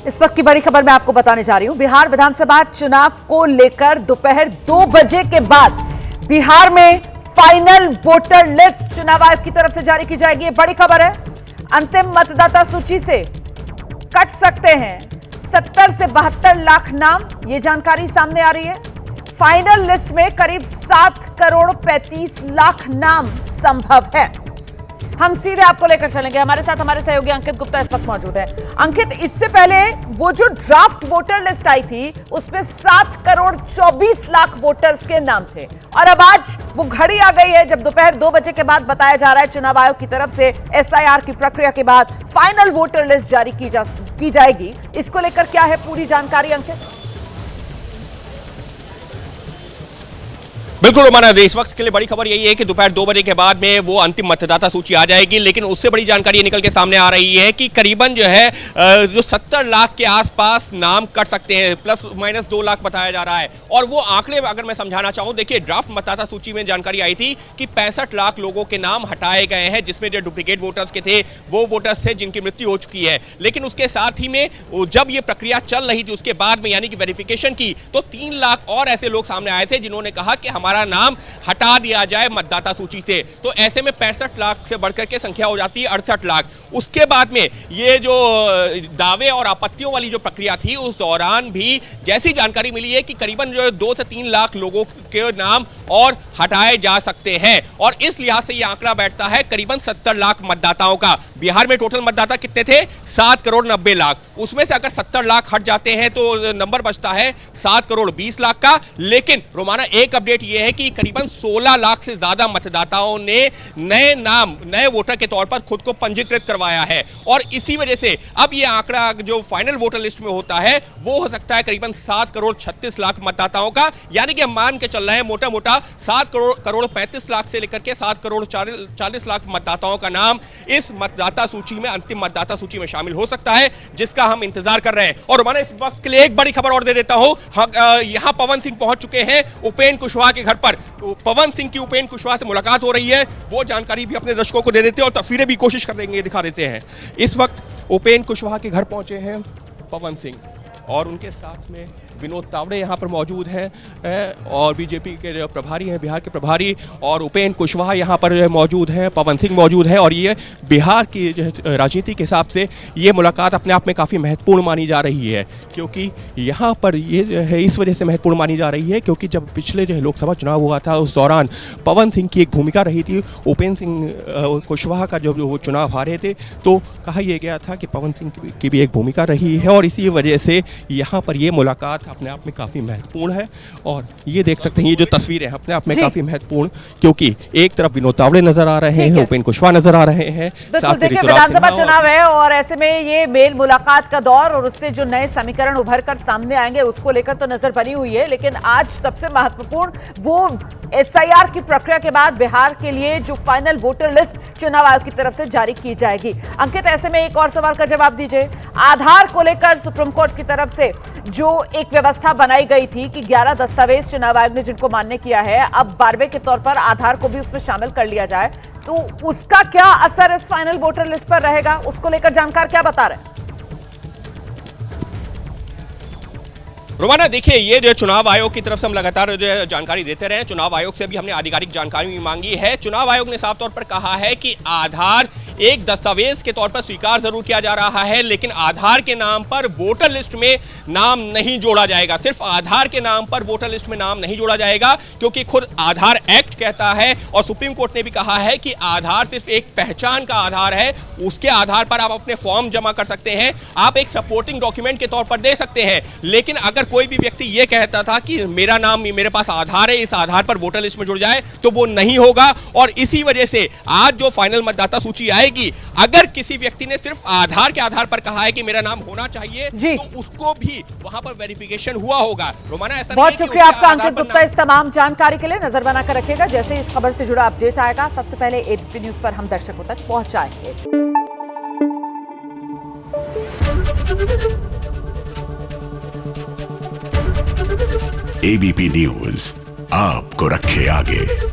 इस वक्त की बड़ी खबर मैं आपको बताने जा रही हूं। बिहार विधानसभा चुनाव को लेकर दोपहर 2 बजे के बाद बिहार में फाइनल वोटर लिस्ट चुनाव आयोग की तरफ से जारी की जाएगी। ये बड़ी खबर है। अंतिम मतदाता सूची से कट सकते हैं 70 से 72 लाख नाम, ये जानकारी सामने आ रही है। फाइनल लिस्ट में करीब 7 करोड़ 35 लाख नाम संभव है। हम सीधे आपको लेकर चलेंगे। हमारे साथ हमारे सहयोगी अंकित गुप्ता इस वक्त मौजूद है। अंकित, इससे पहले वो जो ड्राफ्ट वोटर लिस्ट आई थी उसमें 7 करोड़ 24 लाख वोटर्स के नाम थे और अब आज वो घड़ी आ गई है जब दोपहर 2 बजे के बाद बताया जा रहा है चुनाव आयोग की तरफ से एसआईआर की प्रक्रिया के बाद फाइनल वोटर लिस्ट जारी की जाएगी। इसको लेकर क्या है पूरी जानकारी अंकित? बिल्कुल रोमाना, इस वक्त के लिए बड़ी खबर यही है कि दोपहर 2 बजे के बाद में वो अंतिम मतदाता सूची आ जाएगी। लेकिन उससे बड़ी जानकारी ये निकल के सामने आ रही है कि करीबन जो है जो 70 लाख के आसपास नाम कट सकते हैं, प्लस माइनस 2 लाख बताया जा रहा है। और वो आंकड़े अगर मैं समझाना चाहूँ, देखिए ड्राफ्ट मतदाता सूची में जानकारी आई थी कि 65 लाख लोगों के नाम हटाए गए हैं, जिसमें जो डुप्लीकेट वोटर्स के थे वो वोटर्स थे जिनकी मृत्यु हो चुकी है। लेकिन उसके साथ ही में जब ये प्रक्रिया चल रही थी उसके बाद में यानी कि वेरिफिकेशन की, तो 3 लाख और ऐसे लोग सामने आए थे जिन्होंने कहा कि हमारा नाम हटा दिया जाए मतदाता सूची से। तो ऐसे में 65 लाख से बढ़कर के संख्या हो जाती है 68 लाख। उसके बाद में ये जो दावे और आपत्तियों वाली जो प्रक्रिया थी उस दौरान भी जैसी जानकारी मिली है कि करीबन जो 2 से 3 लाख लोगों के नाम और हटाए जा सकते हैं। और इस लिहाज से ये आंकड़ा बैठता है करीबन 70 लाख मतदाताओं का। बिहार में टोटल मतदाता कितने थे? 7 करोड़ 90 लाख। उसमें से अगर 70 लाख हट जाते हैं तो नंबर बचता है 7 करोड़ 20 लाख का। लेकिन रोमाना एक अपडेट ये है कि करीबन 16 लाख से ज्यादा मतदाताओं ने नए नाम, नए वोटर के तौर पर खुद को पंजीकृत करवाया है। और इसी वजह से अब ये आंकड़ा जो फाइनल वोटर लिस्ट में होता है वो हो सकता है करीबन 7 करोड़ 36 लाख मतदाताओं का। यानी कि हम मान के चल रहे हैं मोटा मोटा 7 करोड़ 35 लाख से लेकर के 7 करोड़ 40 लाख मतदाताओं का नाम इस मतदाता सूची में, अंतिम मतदाता सूची में शामिल हो सकता है, जिसका हम इंतजार कर रहे हैं। और हमारे इस वक्त के लिए एक बड़ी खबर और दे देता हूं। यहां पवन सिंह पहुंच चुके हैं उपेंद्र कुशवाहा के घर पर। पवन सिंह की उपेंद्र कुशवाहा से मुलाकात हो रही है, वो जानकारी भी अपने दर्शकों को दे देते हैं और तस्वीरें भी कोशिश कर देंगे, दिखा देते हैं। इस वक्त उपेंद्र कुशवाहा के घर पहुंचे हैं पवन सिंह और उनके साथ में विनोद तावड़े यहाँ पर मौजूद हैं और बीजेपी के जो प्रभारी हैं, बिहार के प्रभारी, और उपेंद्र कुशवाहा यहाँ पर मौजूद हैं, पवन सिंह मौजूद है। और ये बिहार की राजनीति के हिसाब से ये मुलाकात अपने आप में काफ़ी महत्वपूर्ण मानी जा रही है, क्योंकि यहाँ पर ये जो है इस वजह से महत्वपूर्ण मानी जा रही है क्योंकि जब पिछले जो है लोकसभा चुनाव हुआ था उस दौरान पवन सिंह की एक भूमिका रही थी। उपेंद्र सिंह कुशवाहा का जब वो चुनाव हारे थे तो कहा यह गया था कि पवन सिंह की भी एक भूमिका रही है और इसी वजह से यहाँ पर ये मुलाकात अपने आप में काफी महत्वपूर्ण है। और ये देख सकते हैं ये जो तस्वीरें हैं अपने आप में काफी महत्वपूर्ण, क्योंकि एक तरफ विनोद तावड़े नजर आ रहे हैं, उपेंद्र कुशवाहा नजर आ रहे हैं। देखिए विधानसभा चुनाव है और ऐसे में ये मेल मुलाकात का दौर और उससे जो नए समीकरण उभर कर सामने आएंगे उसको लेकर तो नजर बनी हुई है। लेकिन आज सबसे महत्वपूर्ण वो एसआईआर की प्रक्रिया के बाद बिहार के लिए जो फाइनल वोटर लिस्ट चुनाव आयोग की तरफ से जारी की जाएगी। अंकित, ऐसे में एक और सवाल का जवाब दीजिए। आधार को लेकर सुप्रीम कोर्ट की तरफ से जो एक व्यवस्था बनाई गई थी कि 11 दस्तावेज चुनाव आयोग ने जिनको मान्य किया है, अब 12वें के तौर पर आधार को भी उसमें शामिल कर लिया जाए, तो उसका क्या असर इस फाइनल वोटर लिस्ट पर रहेगा? उसको लेकर जानकार क्या बता रहे हैं? रोमाना, देखिए ये जो चुनाव आयोग की तरफ से हम लगातार जो जानकारी देते रहे, चुनाव आयोग से भी हमने आधिकारिक जानकारी मांगी है। चुनाव आयोग ने साफ तौर पर कहा है कि आधार एक दस्तावेज के तौर पर स्वीकार जरूर किया जा रहा है, लेकिन आधार के नाम पर वोटर लिस्ट में नाम नहीं जोड़ा जाएगा। सिर्फ आधार के नाम पर वोटर लिस्ट में नाम नहीं जोड़ा जाएगा, क्योंकि खुद आधार एक्ट कहता है और सुप्रीम कोर्ट ने भी कहा है कि आधार सिर्फ एक पहचान का आधार है, उसके आधार पर आप अपने फॉर्म जमा कर सकते हैं, आप एक सपोर्टिंग डॉक्यूमेंट के तौर पर दे सकते हैं। लेकिन अगर कोई भी व्यक्ति यह कहता था कि मेरा नाम, मेरे पास आधार है, इस आधार पर वोटर लिस्ट में जुड़ जाए, तो वो नहीं होगा। और इसी वजह से आज जो फाइनल मतदाता सूची आएगी, अगर किसी व्यक्ति ने सिर्फ आधार के आधार पर कहा है कि मेरा नाम होना चाहिए, तो उसको भी वहां पर वेरिफिकेशन हुआ होगा। रोमाना, ऐसा बहुत शुक्रिया आपका अंकित गुप्ता इस तमाम जानकारी के लिए। नजर बनाकर रखिएगा, जैसे इस खबर से जुड़ा अपडेट आएगा सबसे पहले एबीपी न्यूज पर हम दर्शकों तक पहुंचाएंगे। एबीपी न्यूज आपको रखे आगे।